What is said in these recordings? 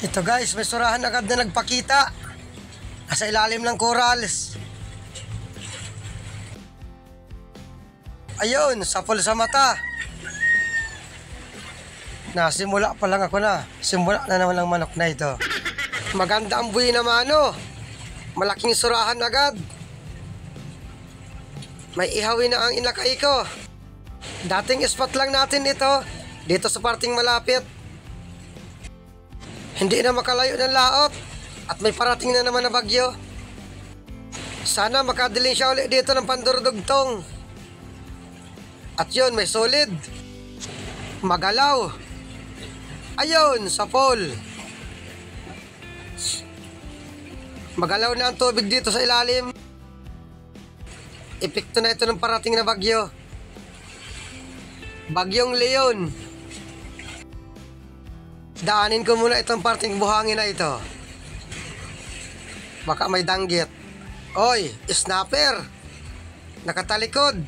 Ito guys, may surahan agad na nagpakita. Nasa ilalim ng corals. Ayun, sapol sa mata. Simula pa lang ako na. Simula na naman ang manok na ito. Maganda ang buhay naman oh. Malaking surahan agad. May ihawin na ang inakay ko. Dating spot lang natin ito. Dito sa parting malapit. Hindi na makalayo ng laot. At may parating na naman na bagyo. Sana makadiling siya ulit dito ng pandurudugtong. At yun, may solid. Magalaw. Ayun, sapol. Magalaw na ang tubig dito sa ilalim. Epekto na ito ng parating na bagyo. Bagyong Leon. Daanin ko muna itong parting buhangin na ito. Baka may danggit. Oy, snapper. Nakatalikod.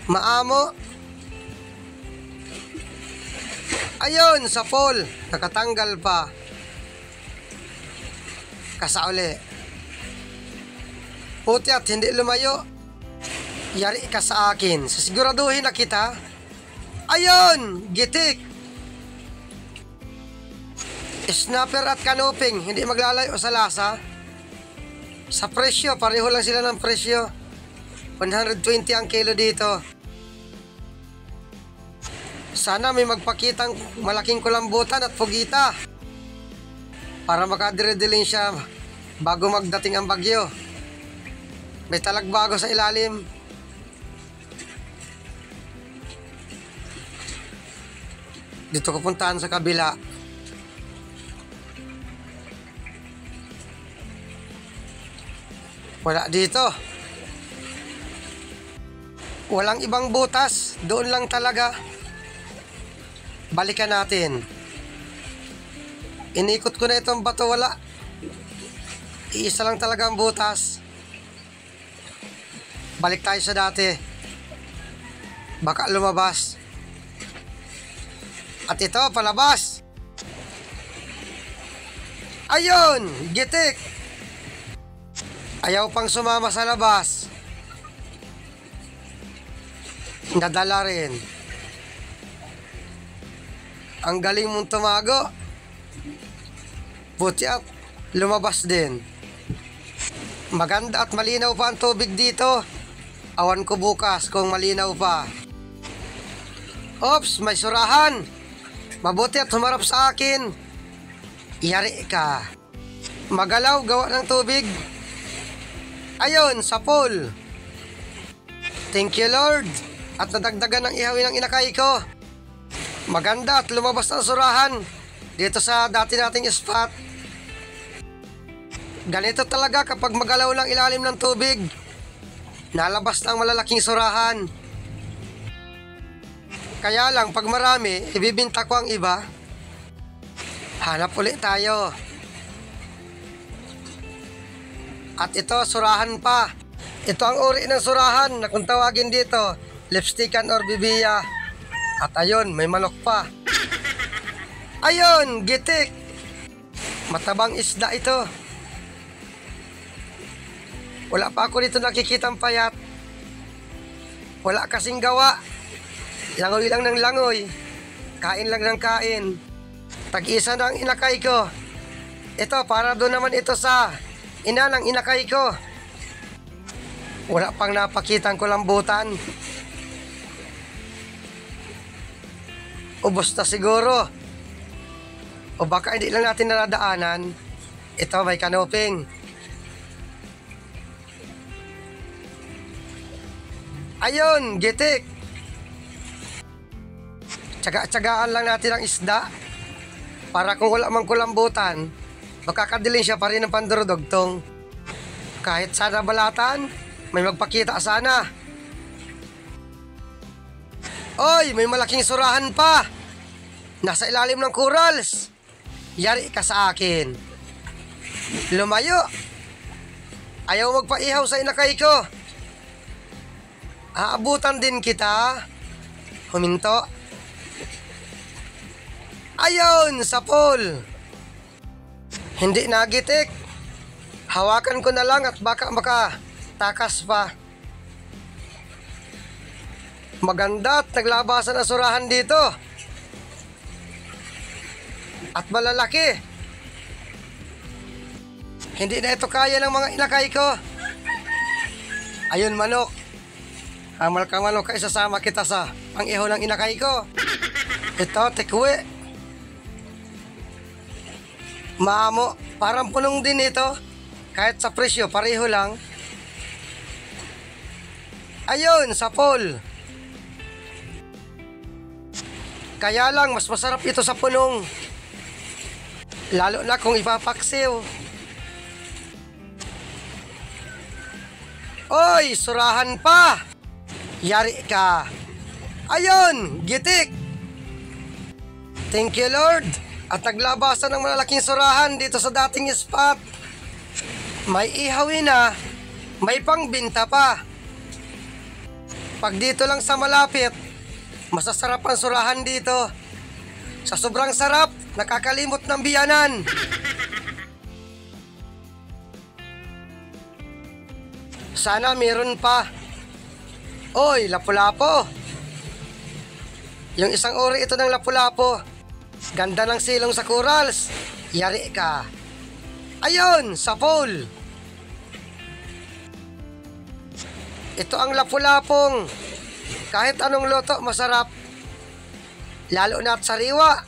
Maamo. Ayun, sapol. Nakatanggal pa. Kasauli. Puti at hindi lumayo. Yari ka sa akin. Sasiguraduhin na kita. Ayun, gitik. Snapper at kanuping, hindi maglalayo sa lasa. Sa presyo, pareho lang sila ng presyo. 120 ang kilo dito. Sana may magpakitang malaking kulambutan at pugita para makadire-diling siya bago magdating ang bagyo. May talagbago sa ilalim. Dito ko puntahan sa kabila. Wala dito. Walang ibang butas. Doon lang talaga. Balikan natin. Inikot ko na itong bato. Wala. Iisa lang talaga ang butas. Balik tayo sa dati. Baka lumabas. At ito, palabas. Ayun, gitik. Ayaw pang sumama sa labas. Nadala rin. Ang galing mong tumago. Buti at lumabas din. Maganda at malinaw pa ang tubig dito. Awan ko bukas kung malinaw pa. Ops, may surahan. Mabuti at humarap sa akin. Yari ka. Magalaw, gawa ng tubig. Ayun, sapol. Thank you Lord. At nadagdagan ng ihawin ng inakay ko. Maganda at lumabas ang surahan dito sa dati nating spot. Ganito talaga kapag magalaw lang ilalim ng tubig. Nalabas na ang malalaking surahan. Kaya lang pag marami, ibibinta ko ang iba. Hanap ulit tayo. At ito, surahan pa. Ito ang uri ng surahan na kung tawagin dito, lipstickan or bibiya. At ayun, may manok pa. Ayun, gitik. Matabang isda ito. Wala pa ako dito nakikitang payat. Wala kasing gawa. Langoy lang ng langoy. Kain lang ng kain. Tag-isa na ang inakay ko. Ito, para doon naman ito sa ina ng inakay ko. Wala pang napakitang kulambutan. Ubos na siguro. O baka hindi lang natin naradaanan. Ito, may kanuping. Ayun, gitik. Tsaga-tsagaan lang natin ang isda. Para kung wala mang kulambutan, makakadiling siya pa rin ng pandurudugtong. Kahit sana balatan, may magpakita sana. Oy, may malaking surahan pa. Nasa ilalim ng corals. Yari ka sa akin. Lumayo. Ayaw magpaihaw sa inakay ko. Aabutan din kita. Huminto. Ayun, sa pool. Hindi nagitik. Hawakan ko na lang at baka makatakas pa. Maganda at naglabasan ang surahan dito. At malalaki. Hindi na ito kaya ng mga inakay ko. Ayun, manok. Hamal ka, manok, kaya sasama kita sa pang-iho ng inakay ko. Ito, tikwe. Maamo, parang punong din ito. Kahit sa presyo, pareho lang. Ayun, sa pool. Kaya lang, mas masarap ito sa punong. Lalo na kung ipapaksiw. Oy, surahan pa. Yari ka. Ayun, gitik. Thank you, Lord. At naglabasan ng malalaking surahan dito sa dating spot. May ihawin na, may pangbinta pa. Pag dito lang sa malapit, masasarap ang surahan dito. Sa sobrang sarap, nakakalimot ng biyanan. Sana meron pa. Oy, lapu-lapo. Yung isang uri ito ng lapu-lapo. Ganda ng silong sa corals. Yari ka. Ayun, sa pool. Ito ang lapu-lapong. Kahit anong luto, masarap. Lalo na at sariwa.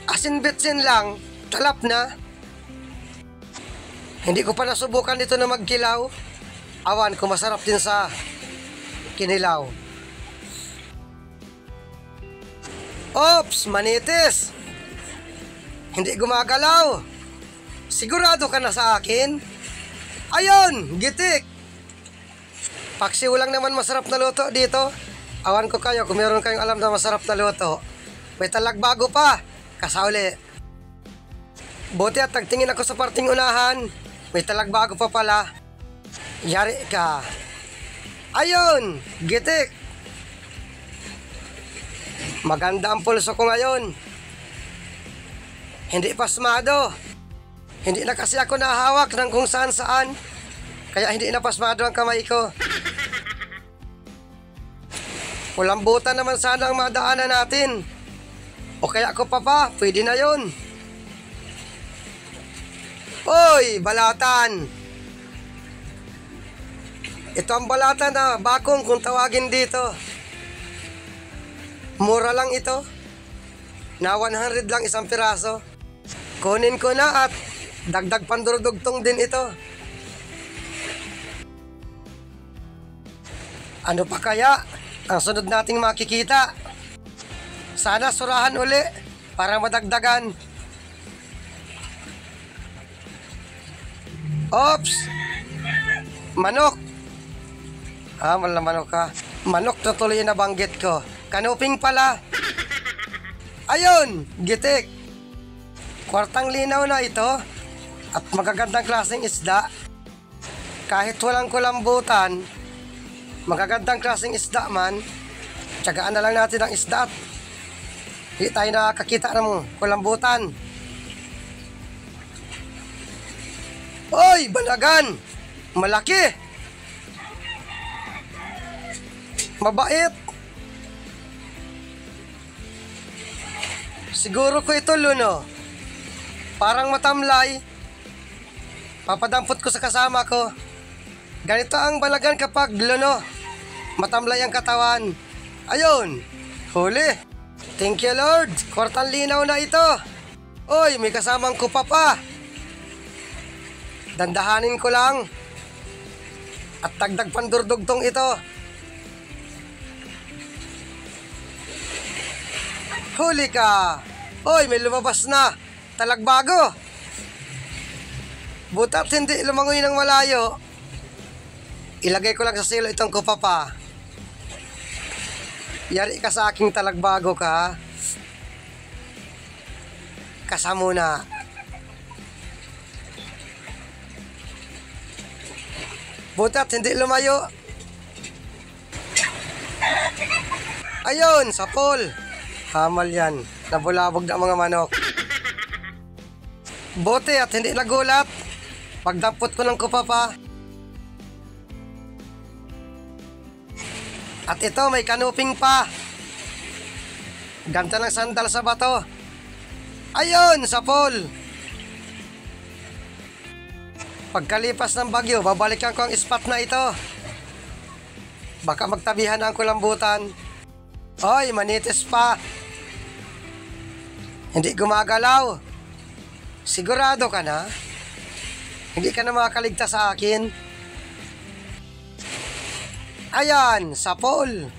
Asin-bitsin lang, talap na. Hindi ko pa nasubukan dito na magkilaw. Awan ko, masarap din sa kinilaw. Ops, manitis. Hindi gumagalaw. Sigurado ka na sa akin? Ayun, gitik. Paksiw lang naman masarap na luto dito. Awan ko kayo kung meron kayong alam na masarap na luto. May talagbago pa. Kasauli. Buti at nagtingin ako sa parting unahan. May talagbago pa pala. Yari ka. Ayun, gitik. Maganda ang pulso ko ngayon. Hindi pasmado. Hindi na kasi ako nahawak ng kung saan saan. Kaya hindi na pasmado ang kamay ko. Kulambutan naman sana ang madaanan natin. O kaya ko pa, pwede na yun. Oy, balatan. Ito ang balatan na bakong kung tawagin dito. Mura lang ito. Na 100 lang isang piraso. Kunin ko na at dagdag pandurudugtong din ito. Ano pa kaya ang sunod nating makikita? Sana surahan uli para madagdagan. Ops! Manok! Wala manok ka. Manok na tuloy na banggit ko. Kanuping pala. Ayun! Gitik! Kwartang linaw na ito. At magagandang klaseng isda. Kahit walang kulambutan, magagandang klaseng isda man, tiyagaan na lang natin ang isda at hindi tayo nakakakita ng kulambutan. Oy, banagan! Malaki! Mabait! Siguro ko ito, Luno. Parang matamlay. Papadampot ko sa kasama ko. Ganito ang balagan kapag, Luno, matamlay ang katawan. Ayun, huli. Thank you, Lord. Kwartang linaw na ito. Oy, may kasamang kupa pa. Dandahanin ko lang. At dagdag pandurdugtong ito. Huli ka. Oy, may lumabas na. Talagbago. Butat hindi lumangoy ng malayo. Ilagay ko lang sa silo itong kupa pa. Yari ka sa aking talagbago ka. Kasama na. Butat hindi lumayo. Ayun, sa pool. Hamal yan. Nabulabog na mga manok. Buti at hindi nagulat. Pagdampot ko ng kupapa. At ito may kanuping pa. Ganda ng sandal sa bato. Ayun, sa pool. Pagkalipas ng bagyo, babalikan ko ang spot na ito. Baka magtabihan ang kulambutan. Hoy, manitis pa. Hindi gumagalaw. Sigurado ka na? Hindi ka na makakaligtas sa akin. Ayan, sa pool.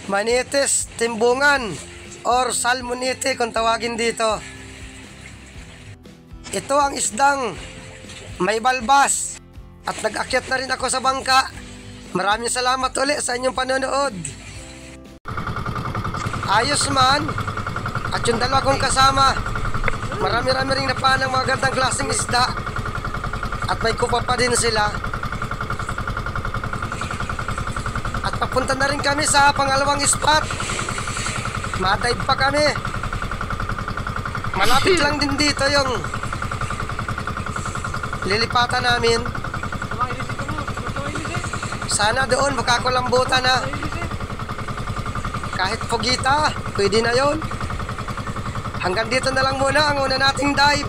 Manitis, timbungan, or salmonite kung tawagin dito. Ito ang isdang may balbas. At nag-akyat na rin ako sa bangka. Maraming salamat ulit sa inyong panonood. Ayos man. At yung dalawa kong kasama, marami-rami rin napanang mga gandang klaseng isda. At may kupa pa din sila. At papunta na rin kami sa pangalawang spot. Madive pa kami. Malapit lang din dito yung lilipatan namin. Sana doon makakulambutan na. Kahit pugita, pwede na yon. Hanggang dito na lang muna ang una nating dive.